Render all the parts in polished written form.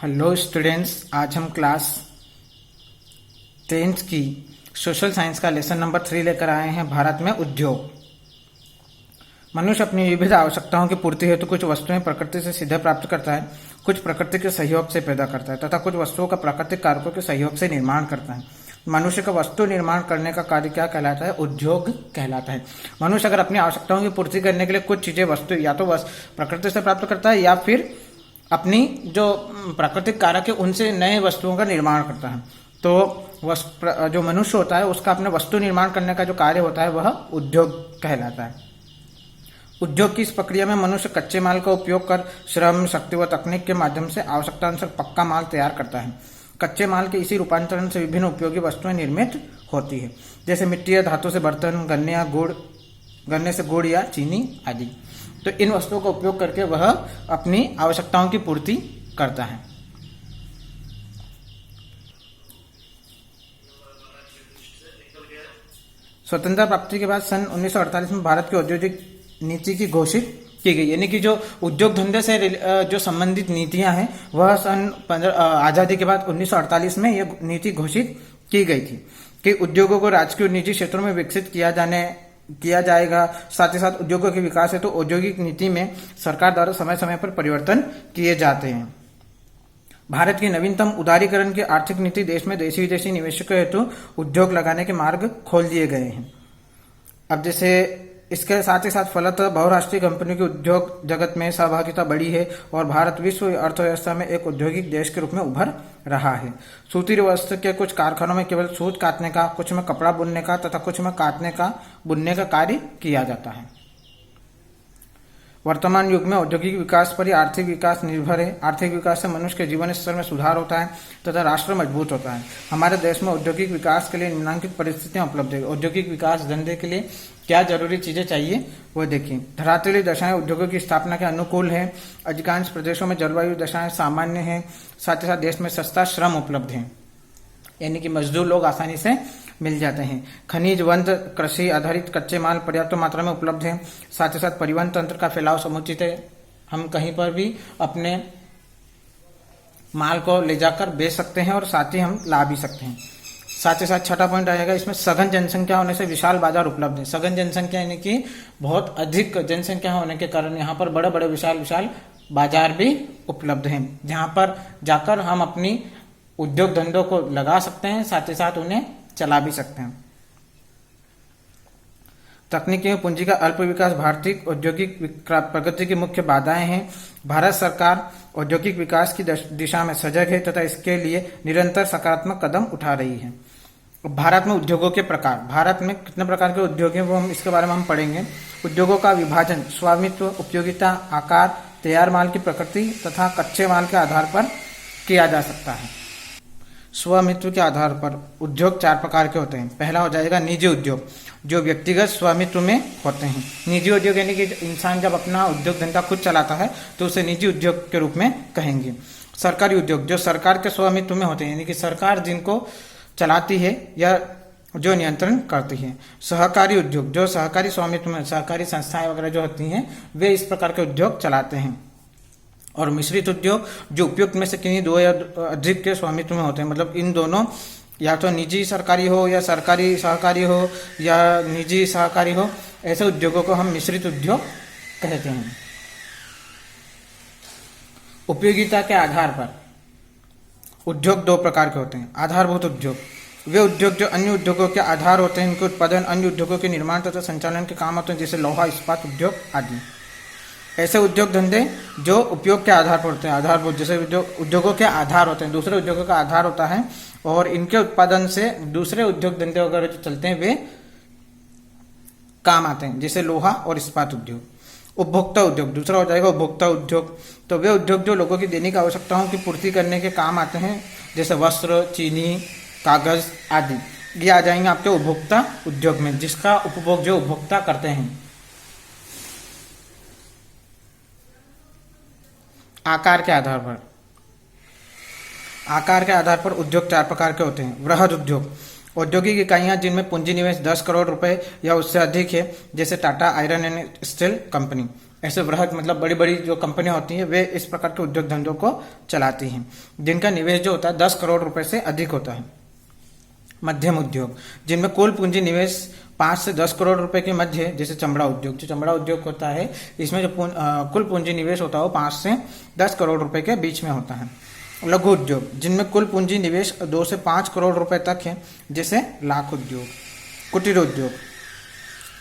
Hello students, आज हम class 10th की सोशल साइंस का लेसन नंबर 3 लेकर आए हैं। भारत में उद्योग। मनुष्य अपनी विविध आवश्यकताओं की पूर्ति हेतु कुछ वस्तुएं प्रकृति से सीधे प्राप्त करता है, कुछ प्रकृति के सहयोग से पैदा करता है तथा कुछ वस्तुओं का प्राकृतिक कारकों के सहयोग से निर्माण करता है। मनुष्य का वस्तु निर्माण करने का कार्य क्या कहलाता है? उद्योग कहलाता है। मनुष्य अगर अपनी आवश्यकताओं की पूर्ति करने के लिए कुछ चीजें वस्तु या तो प्रकृति से प्राप्त करता है या फिर अपनी जो प्राकृतिक कारक है उनसे नए वस्तुओं का निर्माण करता है। तो जो मनुष्य होता है उसका अपने वस्तु निर्माण करने का जो कार्य होता है वह उद्योग कहलाता है। उद्योग की इस प्रक्रिया में मनुष्य कच्चे माल का उपयोग कर श्रम, शक्ति व तकनीक के माध्यम से आवश्यकतानुसार पक्का माल तैयार करता है। कच्चे माल के इसी रूपांतरण से विभिन्न उपयोगी वस्तुएं निर्मित होती है, जैसे मिट्टी या धातु से बर्तन, गन्ने से गुड़ या चीनी आदि। तो इन वस्तुओं का उपयोग करके वह अपनी आवश्यकताओं की पूर्ति करता है। स्वतंत्रता प्राप्ति के बाद सन 1948 में भारत की औद्योगिक नीति की घोषित की गई, यानी कि जो उद्योग धंधे से जो संबंधित नीतियां हैं वह सन आजादी के बाद 1948 में यह नीति घोषित की गई थी कि उद्योगों को राजकीय और निजी क्षेत्रों में विकसित किया जाएगा। साथ ही साथ उद्योगों के विकास हेतु औद्योगिक नीति में सरकार द्वारा समय समय पर परिवर्तन किए जाते हैं। भारत की नवीनतम उदारीकरण की आर्थिक नीति देश में देशी विदेशी निवेशकों हेतु उद्योग लगाने के मार्ग खोल दिए गए हैं। अब जैसे इसके साथ ही साथ फलतः बहुराष्ट्रीय कंपनियों की उद्योग जगत में सहभागिता बढ़ी है और भारत विश्व अर्थव्यवस्था में एक औद्योगिक देश के रूप में उभर रहा है। सूती वस्त्र के कुछ कारखानों में केवल सूत काटने का, कुछ में कपड़ा बुनने का तथा कुछ में बुनने का कार्य किया जाता है। वर्तमान युग में औद्योगिक विकास पर ही आर्थिक विकास निर्भर है। आर्थिक विकास से मनुष्य के जीवन स्तर में सुधार होता है तथा राष्ट्र मजबूत होता है। हमारे देश में औद्योगिक विकास के लिए निम्नलिखित परिस्थितियां उपलब्ध है। औद्योगिक विकास धंधे के लिए क्या जरूरी चीजें चाहिए वो देखिए। धरातलीय दशाएं उद्योगों की स्थापना के अनुकूल है। अधिकांश प्रदेशों में जलवायु दशाएं सामान्य है। साथ ही साथ देश में सस्ता श्रम उपलब्ध है, यानी कि मजदूर लोग आसानी से मिल जाते हैं। खनिज, वन, कृषि आधारित कच्चे माल पर्याप्त मात्रा में उपलब्ध है। साथ ही साथ परिवहन तंत्र का फैलाव समुचित है। हम कहीं पर भी अपने माल को ले जाकर बेच सकते हैं और साथ ही हम ला भी सकते हैं। साथ ही साथ छठा पॉइंट आएगा, इसमें सघन जनसंख्या होने से विशाल बाजार उपलब्ध है। सघन जनसंख्या यानी कि बहुत अधिक जनसंख्या होने के कारण यहाँ पर बड़े बड़े विशाल बाजार भी उपलब्ध हैं, जहाँ पर जाकर हम अपनी उद्योग धंधों को लगा सकते हैं, साथ ही साथ उन्हें चला भी सकते हैं। तकनीकी एवं पूंजी का अल्प विकास भारतीय औद्योगिक प्रगति की मुख्य बाधाएं हैं। भारत सरकार औद्योगिक विकास की दिशा में सजग है तथा इसके लिए निरंतर सकारात्मक कदम उठा रही है। भारत में उद्योगों के प्रकार, भारत में कितने प्रकार के उद्योग हैं वो इसके बारे में हम पढ़ेंगे। उद्योगों का विभाजन स्वामित्व, उपयोगिता, आकार, तैयार माल की प्रकृति तथा कच्चे माल के आधार पर किया जा सकता है। स्वामित्व के आधार पर उद्योग 4 प्रकार के होते हैं। पहला हो जाएगा निजी उद्योग, जो व्यक्तिगत स्वामित्व में होते हैं। निजी उद्योग यानी कि इंसान जब अपना उद्योग धंधा खुद चलाता है तो उसे निजी उद्योग के रूप में कहेंगे। सरकारी उद्योग, जो सरकार के स्वामित्व में होते हैं, यानी कि सरकार जिनको चलाती है या जो नियंत्रण करती है। सहकारी उद्योग, जो सहकारी स्वामित्व में, सहकारी संस्थाएं वगैरह जो होती हैं वे इस प्रकार के उद्योग चलाते हैं। और मिश्रित उद्योग, जो उपयुक्त में से किन्हीं 2 या अधिक के स्वामित्व में होते हैं, मतलब इन दोनों या तो निजी सरकारी हो या सरकारी सहकारी हो या निजी सहकारी हो, ऐसे उद्योगों को हम मिश्रित उद्योग कहते हैं। उपयोगिता के आधार पर उद्योग 2 प्रकार के होते हैं। आधारभूत उद्योग, वे उद्योग जो अन्य उद्योगों के आधार होते हैं, इनके उत्पादन अन्य उद्योगों के निर्माण तथा संचालन के काम होते हैं, जैसे लोहा, इस्पात उद्योग आदि। ऐसे उद्योग धंधे जो उपयोग के आधार पर होते हैं, आधारभूत, जैसे उद्योगों के आधार होते हैं, दूसरे उद्योगों का आधार होता है और इनके उत्पादन से दूसरे उद्योग धंधे वगैरह जो चलते हैं वे काम आते हैं, जैसे लोहा और इस्पात उद्योग। उपभोक्ता उद्योग, दूसरा हो जाएगा उपभोक्ता उद्योग। तो वे उद्योग जो लोगों की दैनिक आवश्यकताओं की पूर्ति करने के काम आते हैं, जैसे वस्त्र, चीनी, कागज आदि, ये आ जाएंगे आपके उपभोक्ता उद्योग में, जिसका उपभोग जो उपभोक्ता करते हैं। आकार के आधार पर उद्योग 4 प्रकार के होते हैं। वृहद उद्योग, औद्योगिक इकाइयां जिनमें पूंजी निवेश 10 करोड़ रुपए या उससे अधिक है, जैसे Tata iron and steel company. ऐसे वृहद मतलब बड़ी बड़ी जो कंपनियां होती हैं वे इस प्रकार के उद्योग धंधों को चलाती हैं, जिनका निवेश जो होता है 10 करोड़ रुपए से अधिक होता है। मध्यम उद्योग, जिनमें कुल पूंजी निवेश 5 से 10 करोड़ रुपए के मध्य, जैसे चमड़ा उद्योग, जो चमड़ा उद्योग होता है इसमें जो कुल पूंजी निवेश होता है वो 5 से 10 करोड़ रुपए के बीच में होता है। लघु उद्योग, जिनमें कुल पूंजी निवेश 2 से 5 करोड़ रुपए तक है, जैसे लाख उद्योग। कुटीर उद्योग,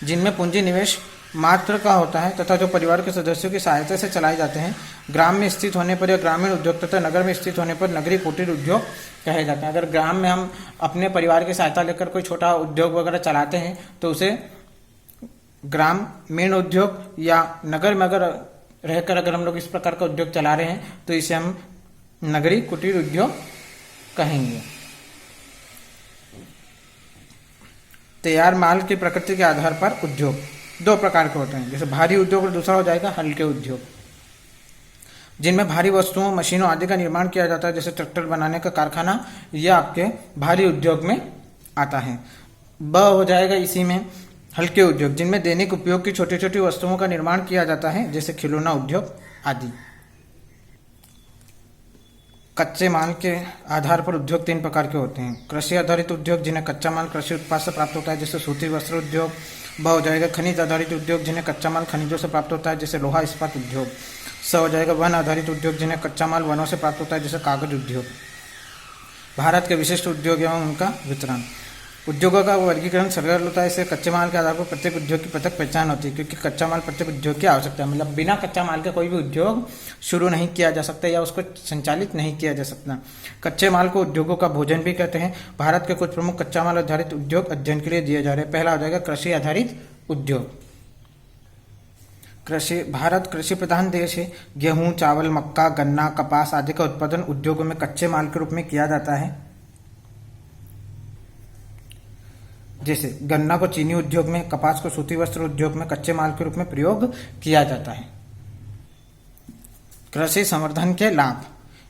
जिनमें पूंजी निवेश मात्र का होता है तथा जो परिवार के सदस्यों की सहायता से चलाए जाते हैं। ग्राम में स्थित होने पर या ग्रामीण उद्योग तथा नगर में स्थित होने पर नगरीय कुटीर उद्योग कहे जाते हैं। अगर ग्राम में हम अपने परिवार की सहायता लेकर कोई छोटा उद्योग वगैरह चलाते हैं तो उसे ग्रामीण उद्योग, या नगर में अगर रहकर अगर हम लोग इस प्रकार का उद्योग चला रहे हैं तो इसे हम नगरीय कुटीर उद्योग कहेंगे। तैयार माल की प्रकृति के आधार पर उद्योग 2 प्रकार के होते हैं, जैसे भारी उद्योग और दूसरा हो जाएगा हल्के उद्योग, जिनमें भारी वस्तुओं, मशीनों आदि का निर्माण किया जाता है, जैसे ट्रैक्टर बनाने का कारखाना, यह आपके भारी उद्योग में आता है। ब हो जाएगा इसी में हल्के उद्योग, जिनमें दैनिक उपयोग की छोटी छोटी वस्तुओं का निर्माण किया जाता है, जैसे खिलौना उद्योग आदि। कच्चे माल के आधार पर उद्योग 3 प्रकार के होते हैं। कृषि आधारित उद्योग, जिन्हें कच्चा माल कृषि उत्पाद से प्राप्त होता है, जैसे सूती वस्त्र उद्योग। ब हो जाएगा खनिज आधारित उद्योग, जिन्हें कच्चा माल खनिजों से प्राप्त होता है, जैसे लोहा इस्पात उद्योग। स हो जाएगा वन आधारित उद्योग, जिन्हें कच्चा माल वनों से प्राप्त होता है, जैसे कागज उद्योग। भारत के विशिष्ट उद्योग एवं उनका वितरण। उद्योगों का वर्गीकरण सरल होता है, इससे कच्चे माल के आधार पर प्रत्येक उद्योग की पृथक पहचान होती है, क्योंकि कच्चा माल प्रत्येक उद्योग की आवश्यकता है। मतलब बिना कच्चा माल के कोई भी उद्योग शुरू नहीं किया जा सकता या उसको संचालित नहीं किया जा सकता। कच्चे माल को उद्योगों का भोजन भी कहते हैं। भारत के कुछ प्रमुख कच्चा माल आधारित उद्योग अध्ययन के लिए दिए जा रहे हैं। पहला हो जाएगा कृषि आधारित उद्योग। भारत कृषि प्रधान देश है। गेहूं, चावल, मक्का, गन्ना, कपास आदि का उत्पादन उद्योगों में कच्चे माल के रूप में किया जाता है। जैसे गन्ना को चीनी उद्योग में, कपास को सूती वस्त्र उद्योग में कच्चे माल के रूप में प्रयोग किया जाता है। कृषि संवर्धन के लाभ।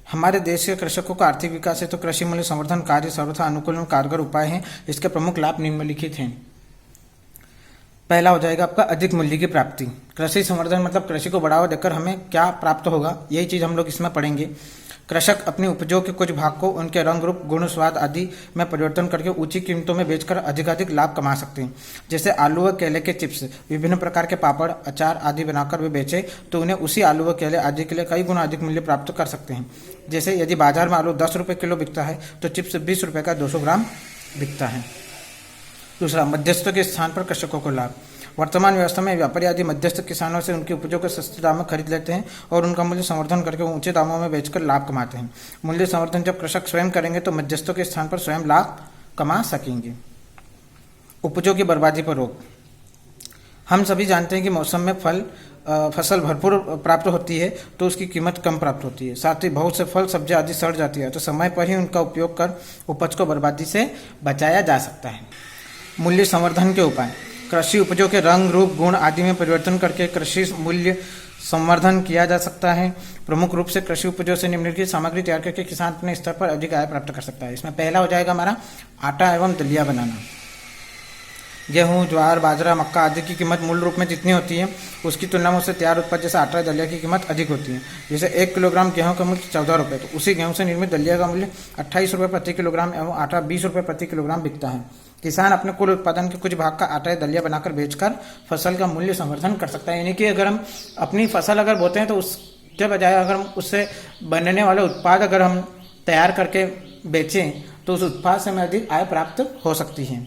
हमारे देश के कृषकों का आर्थिक विकास है तो कृषि मूल्य संवर्धन कार्य सर्वथा अनुकूल एवं कारगर उपाय है। इसके प्रमुख लाभ निम्नलिखित हैं। पहला हो जाएगा आपका अधिक मूल्य की प्राप्ति। कृषि संवर्धन मतलब कृषि को बढ़ावा देकर हमें क्या प्राप्त होगा, यही चीज हम लोग इसमें पढ़ेंगे। कृषक अपनी उपजों के कुछ भाग को उनके रंग, रूप, गुण, स्वाद आदि में परिवर्तन करके ऊंची कीमतों में बेचकर अधिकाधिक लाभ कमा सकते हैं। जैसे आलू व केले के चिप्स, विभिन्न प्रकार के पापड़, अचार आदि बनाकर वे बेचे तो उन्हें उसी आलू व केले आदि के लिए कई गुना अधिक मूल्य प्राप्त कर सकते हैं। जैसे यदि बाजार में आलू 10 रुपये किलो बिकता है तो चिप्स 20 रुपये का 200 ग्राम बिकता है। दूसरा, मध्यस्थों के स्थान पर कृषकों को लाभ। वर्तमान व्यवस्था में व्यापारी आदि मध्यस्थ किसानों से उनकी उपजों को सस्ते दाम में खरीद लेते हैं और उनका मूल्य संवर्धन करके ऊंचे दामों में बेचकर लाभ कमाते हैं। मूल्य संवर्धन जब कृषक स्वयं करेंगे तो मध्यस्थों के स्थान पर स्वयं लाभ कमा सकेंगे। उपजों की बर्बादी पर रोक। हम सभी जानते हैं कि मौसम में फसल भरपूर प्राप्त होती है तो उसकी कीमत कम प्राप्त होती है। साथ ही बहुत से फल, सब्जी आदि सड़ जाती है तो समय पर ही उनका उपयोग कर उपज को बर्बादी से बचाया जा सकता है। मूल्य संवर्धन के उपाय। कृषि उपजों के रंग, रूप, गुण आदि में परिवर्तन करके कृषि मूल्य संवर्धन किया जा सकता है। प्रमुख रूप से कृषि उपजों से निम्नलिखित सामग्री तैयार करके किसान अपने स्तर पर अधिक आय प्राप्त कर सकता है। इसमें पहला हो जाएगा हमारा आटा एवं दलिया बनाना। गेहूं, ज्वार, बाजरा, मक्का आदि की कीमत मूल रूप में जितनी होती है उसकी तुलना में उससे तैयार उत्पाद जैसे आटा, दलिया की कीमत अधिक होती है। जैसे 1 किलोग्राम गेहूं का मूल्य 14 रुपये तो उसी गेहूं से निर्मित दलिया का मूल्य 28 रुपये प्रति किलोग्राम एवं आटा 20 रुपये प्रति किलोग्राम बिकता है। किसान अपने कुल उत्पादन के कुछ भाग का आटा या दलिया बनाकर बेचकर फसल का मूल्य संवर्धन कर सकता है। यानी कि अगर हम अपनी फसल अगर बोते हैं तो उसके बजाय अगर हम उससे बनने वाले उत्पाद अगर हम तैयार करके बेचें तो उस उत्पाद से हमें अधिक आय प्राप्त हो सकती है।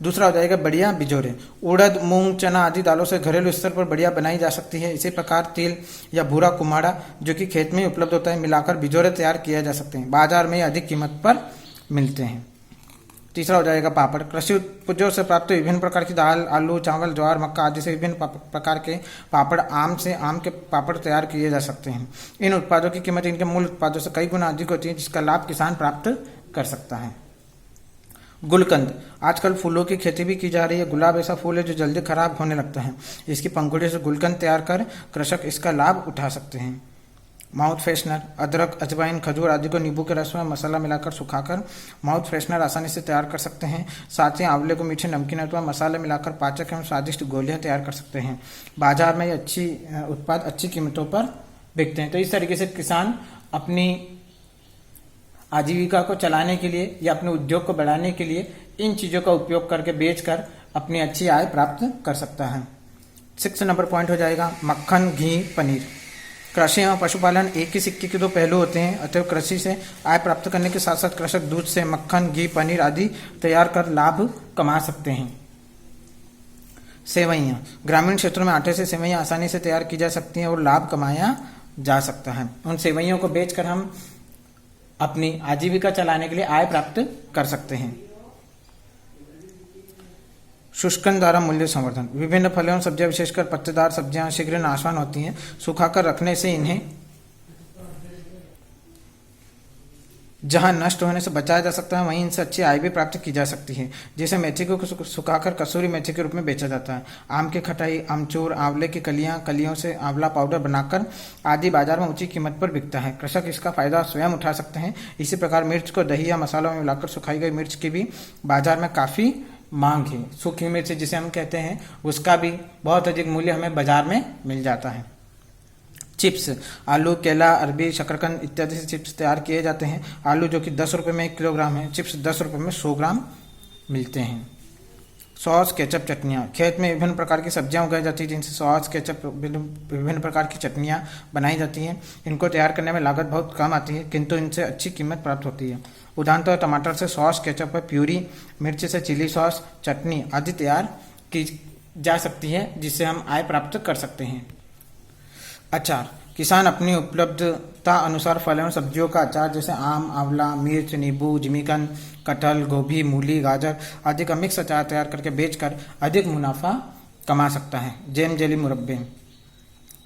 दूसरा हो जाएगा बढ़िया बिजोरे। उड़द, मूंग, चना आदि दालों से घरेलू स्तर पर बढ़िया बनाई जा सकती है। इसी प्रकार तिल या भूरा कुम्हाड़ा जो कि खेत में उपलब्ध होता है मिलाकर बिजोरे तैयार किया जा सकते हैं। बाजार में अधिक कीमत पर मिलते हैं। तीसरा हो जाएगा पापड़। कृषि उपजों से प्राप्त विभिन्न प्रकार की दाल, आलू, चावल, ज्वार, मक्का आदि से विभिन्न प्रकार के पापड़, आम से आम के पापड़ तैयार किए जा सकते हैं। इन उत्पादों की कीमत इनके मूल उत्पादों से कई गुना अधिक होती है जिसका लाभ किसान प्राप्त कर सकता है। गुलकंद। आजकल फूलों की खेती भी की जा रही है। गुलाब ऐसा फूल है जो जल्दी खराब होने लगता है। इसकी पंखुड़ी से गुलकंद तैयार कर कृषक इसका लाभ उठा सकते हैं। माउथ फ्रेशनर, अदरक, अजवाइन, खजूर आदि को नींबू के रस में मसाला मिलाकर सुखाकर माउथ फ्रेशनर आसानी से तैयार कर सकते हैं। साथ ही आंवले को मीठे नमकीन अथवा मसाले मिलाकर पाचक एवं स्वादिष्ट गोलियां तैयार कर सकते हैं। बाजार में ये उत्पाद अच्छी कीमतों पर बिकते हैं। तो इस तरीके से किसान अपनी आजीविका को चलाने के लिए या अपने उद्योग को बढ़ाने के लिए इन चीजों का उपयोग करके बेचकर अपनी अच्छी आय प्राप्त कर सकता है। 6 नंबर पॉइंट हो जाएगा मक्खन, घी, पनीर। कृषि एवं पशुपालन एक ही सिक्के के दो पहलू होते हैं। अतः कृषि से आय प्राप्त करने के साथ साथ कृषक दूध से मक्खन, घी, पनीर आदि तैयार कर लाभ कमा सकते हैं। सेवइयाँ, ग्रामीण क्षेत्रों में आटे से सेवइयाँ आसानी से तैयार की जा सकती हैं और लाभ कमाया जा सकता है। उन सेवइयों को बेचकर हम अपनी आजीविका चलाने के लिए आय प्राप्त कर सकते हैं। शुष्कन द्वारा मूल्य संवर्धन, विभिन्न फलों एवं सब्जियां विशेषकर पत्तेदार सब्जियां शीघ्र नाशवान होती हैं। सुखाकर रखने से इन्हें जहां नष्ट होने से बचाया जा सकता है वहीं इनसे अच्छी आय भी प्राप्त की जा सकती है। जैसे मेथी को सुखाकर कसूरी मेथी के रूप में बेचा जाता है। आम की खटाई, आमचूर, आंवले की कलियों से आंवला पाउडर बनाकर आदि बाजार में ऊंची कीमत पर बिकता है। कृषक इसका फायदा स्वयं उठा सकते हैं। इसी प्रकार मिर्च को दही या मसालों में मिलाकर सुखाई गई मिर्च की भी बाजार में काफी मांग है। सूखी मिर्च जिसे हम कहते हैं उसका भी बहुत अधिक मूल्य हमें बाजार में मिल जाता है। चिप्स, आलू, केला, अरबी, शकरकंद इत्यादि से चिप्स तैयार किए जाते हैं। आलू जो कि 10 रुपये में 1 किलोग्राम है, चिप्स 10 रुपये में 100 ग्राम मिलते हैं। सॉस, केचप, चटनियाँ, खेत में विभिन्न प्रकार की सब्जियां उगाई जाती हैं जिनसे सॉस, केचप, विभिन्न प्रकार की चटनियाँ बनाई जाती हैं। इनको तैयार करने में लागत बहुत कम आती है किंतु इनसे अच्छी कीमत प्राप्त होती है। उदाहरणतः टमाटर से सॉस, केचप पर प्यूरी, मिर्च से चिली सॉस, चटनी आदि तैयार की जा सकती है जिससे हम आय प्राप्त कर सकते हैं। अचार, किसान अपनी उपलब्धता अनुसार फल एवं सब्जियों का अचार जैसे आम, आंवला, मिर्च, नींबू, जिमीकंद, कटहल, गोभी, मूली, गाजर आदि का मिक्स अचार तैयार करके बेचकर अधिक मुनाफा कमा सकता है। जैम, जेली, मुरब्बे,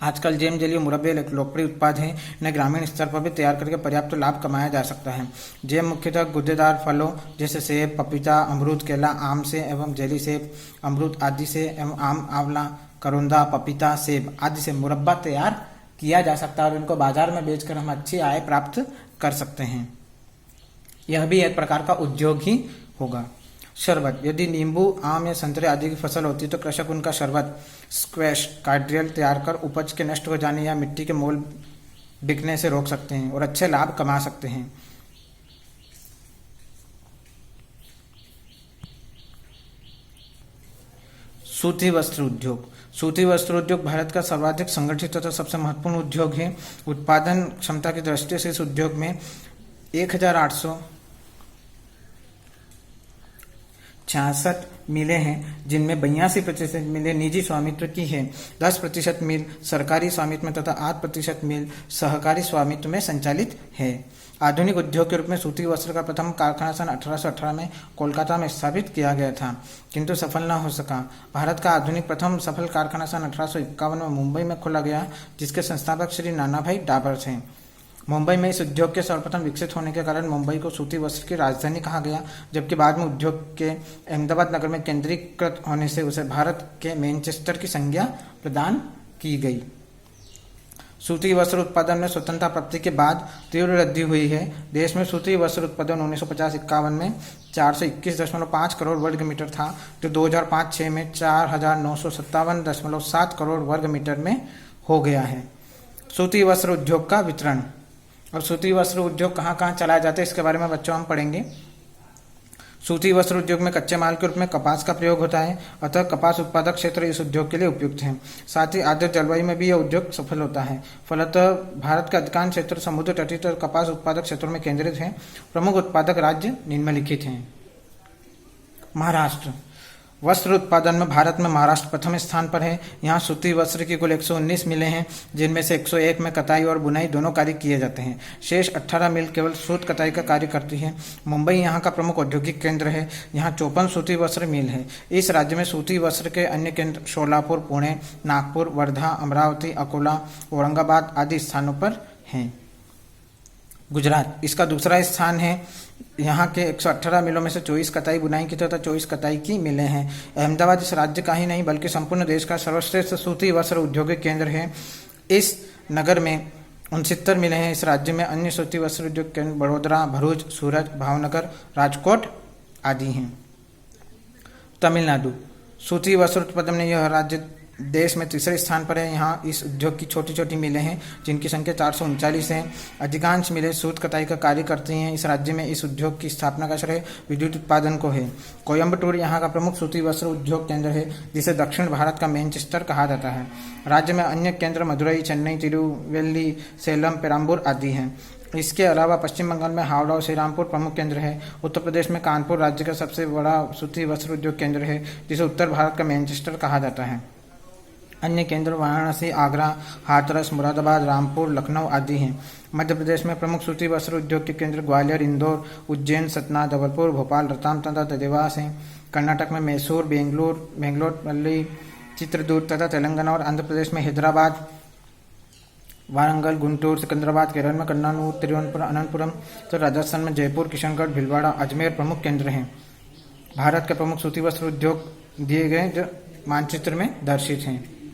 आजकल जैम, जेली और मुरब्बे एक लोकप्रिय उत्पाद हैं। इन्हें ग्रामीण स्तर पर भी तैयार करके पर्याप्त लाभ कमाया जा सकता है। जैम मुख्यतः गुद्देदार फलों जैसे सेब, पपीता, अमरूद, केला, आम से एवं जेली सेब, अमरूद आदि से एवं आम, आंवला, करोंदा, पपीता, सेब आदि से मुरब्बा तैयार किया जा सकता है और इनको बाजार में बेचकर हम अच्छी आय प्राप्त कर सकते हैं। यह भी एक प्रकार का उद्योग ही होगा। शरबत, यदि नींबू, आम या संतरे आदि की फसल होती है तो कृषक उनका शरबत, स्क्वैश, कार्डियल तैयार कर उपज के नष्ट हो जाने या मिट्टी के मोल बिकने से रोक सकते हैं और अच्छे लाभ कमा सकते हैं। सूती वस्त्र उद्योग, सूती वस्त्र उद्योग भारत का सर्वाधिक संगठित तथा सबसे महत्वपूर्ण उद्योग है। उत्पादन क्षमता की दृष्टि से इस उद्योग में 1866 मिलें हैं जिनमें 82% मिलें निजी स्वामित्व की है, 10% मिल सरकारी स्वामित्व में तथा 8% मिल सहकारी स्वामित्व में संचालित है। आधुनिक उद्योग के रूप में सूती वस्त्र का प्रथम कारखाना सन 1818 में कोलकाता में स्थापित किया गया था किंतु सफल न हो सका। भारत का आधुनिक प्रथम सफल कारखाना सन 1851 में मुंबई में खोला गया जिसके संस्थापक श्री नानाभाई डाबर थे। मुंबई में इस उद्योग के सर्वप्रथम विकसित होने के कारण मुंबई को सूती वस्त्र की राजधानी कहा गया, जबकि बाद में उद्योग के अहमदाबाद नगर में केंद्रीकृत होने से उसे भारत के मैनचेस्टर की संज्ञा प्रदान की गई। सूती वस्त्र उत्पादन में स्वतंत्रता प्राप्ति के बाद तीव्र वृद्धि हुई है। देश में सूती वस्त्र उत्पादन 1950-51 में 421.5 करोड़ वर्ग मीटर था जो 2005-06 में 4957.7 करोड़ वर्ग मीटर में हो गया है। सूती वस्त्र उद्योग का वितरण और सूती वस्त्र उद्योग कहाँ कहाँ चलाया जाता है इसके बारे में बच्चों हम पढ़ेंगे। सूती वस्त्र उद्योग में कच्चे माल के रूप में कपास का प्रयोग होता है, अतः कपास उत्पादक क्षेत्र इस उद्योग के लिए उपयुक्त है। साथ ही आर्द्र जलवायु में भी यह उद्योग सफल होता है। फलतः भारत के अधिकांश क्षेत्र समुद्र तटीय और कपास उत्पादक क्षेत्रों में केंद्रित हैं। प्रमुख उत्पादक राज्य निम्नलिखित हैं। महाराष्ट्र, वस्त्र उत्पादन में भारत में महाराष्ट्र प्रथम स्थान पर है। यहाँ सूती वस्त्र की कुल 119 मिलें हैं जिनमें से 101 में कताई और बुनाई दोनों कार्य किए जाते हैं। शेष 18 मिल केवल सूत कताई का कार्य करती है। मुंबई यहाँ का प्रमुख औद्योगिक केंद्र है। यहाँ 54 सूती वस्त्र मिल है। इस राज्य में सूती वस्त्र के अन्य केंद्र शोलापुर, पुणे, नागपुर, वर्धा, अमरावती, अकोला, औरंगाबाद आदि स्थानों पर हैं। गुजरात, इसका दूसरा स्थान है। यहाँ के 118 मिलों में से 24 कताई बुनाई की तथा 24 कताई की मिलें हैं। अहमदाबाद इस राज्य का ही नहीं बल्कि संपूर्ण देश का सर्वश्रेष्ठ सूती वस्त्र औद्योगिक केंद्र है। इस नगर में 69 मिले हैं। इस राज्य में अन्य सूती वस्त्र उद्योग केंद्र बड़ोदरा, भरूच, सूरत, भावनगर, राजकोट आदि हैं। तमिलनाडु सूती वस्त्र उत्पादन में यह राज्य देश में तीसरे स्थान पर है। यहाँ इस उद्योग की छोटी छोटी मिलें हैं जिनकी संख्या 439 है। अधिकांश मिलें सूत कताई का कार्य करती हैं। इस राज्य में इस उद्योग की स्थापना का श्रेय विद्युत उत्पादन को है। कोयम्बटूर यहाँ का प्रमुख सूती वस्त्र उद्योग केंद्र है, जिसे दक्षिण भारत का मैनचेस्टर कहा जाता है। राज्य में अन्य केंद्र मदुरई, चेन्नई, तिरुवेल्ली, सेलम, पेराम्बूर आदि हैं। इसके अलावा पश्चिम बंगाल में हावड़ा और श्रीरामपुर प्रमुख केंद्र है। उत्तर प्रदेश में कानपुर राज्य का सबसे बड़ा सूती वस्त्र उद्योग केंद्र है, जिसे उत्तर भारत का मैनचेस्टर कहा जाता है। अन्य केंद्र वाराणसी, आगरा, हाथरस, मुरादाबाद, रामपुर, लखनऊ आदि हैं। मध्य प्रदेश में प्रमुख सूती वस्त्र उद्योग के केंद्र ग्वालियर, इंदौर, उज्जैन, सतना, जबलपुर, भोपाल, रतलाम तथा देवास हैं। कर्नाटक में मैसूर, बेंगलोरपल्ली, चित्रदुर्ग तथा तेलंगाना और आंध्र प्रदेश में हैदराबाद, वारंगल, गुंटूर, सिकंदराबाद, केरल में कन्नूर, तिरुवनंतपुरम, अनंतपुरम, तो राजस्थान में जयपुर, किशनगढ़, भीलवाड़ा, अजमेर प्रमुख केंद्र हैं। भारत के प्रमुख सूती वस्त्र उद्योग दिए गए जो मानचित्र में दर्शित हैं।